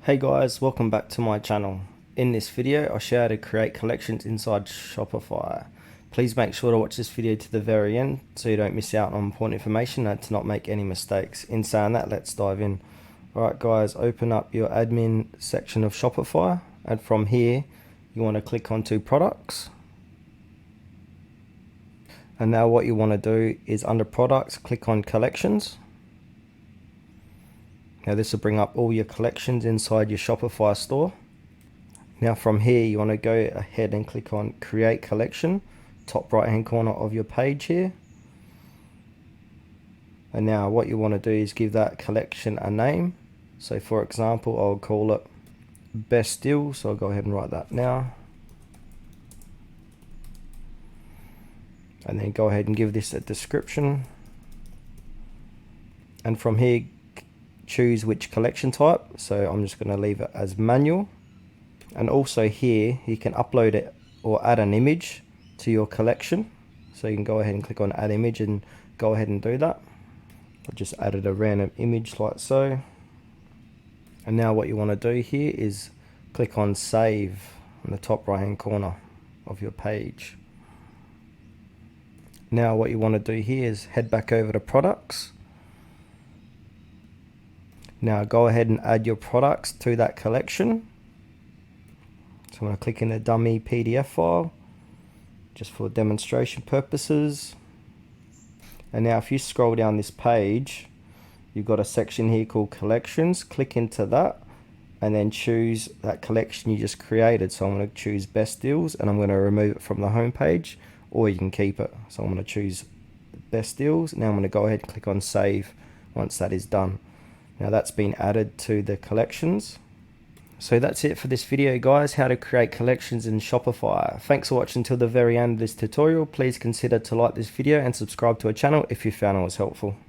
Hey guys, welcome back to my channel. In this video, I'll show you how to create collections inside Shopify. Please make sure to watch this video to the very end so you don't miss out on important information and to not make any mistakes. In saying that, let's dive in. Alright guys, open up your admin section of Shopify, and from here, you want to click onto products. And now what you want to do is under products, click on collections. Now this will bring up all your collections inside your Shopify store. Now from here you want to go ahead and click on create collection, top right hand corner of your page here. And now what you want to do is give that collection a name. So for example, I'll call it best deal, so I'll go ahead and write that now. And then go ahead and give this a description. And from here, choose which collection type. So I'm just going to leave it as manual. And also here, you can upload it or add an image to your collection. So you can go ahead and click on add image and go ahead and do that. I just added a random image like so. And now what you want to do here is click on save in the top right hand corner of your page. Now what you want to do here is head back over to products. Now go ahead and add your products to that collection. So I'm going to click in the dummy PDF file just for demonstration purposes. And now if you scroll down this page, you've got a section here called collections. Click into that and then choose that collection you just created. So I'm going to choose best deals and I'm going to remove it from the home page, or you can keep it. So I'm going to choose best deals. Now I'm going to go ahead and click on save once that is done. Now that's been added to the collections. So that's it for this video guys, how to create collections in Shopify. Thanks for watching till the very end of this tutorial. Please consider to like this video and subscribe to our channel if you found it was helpful.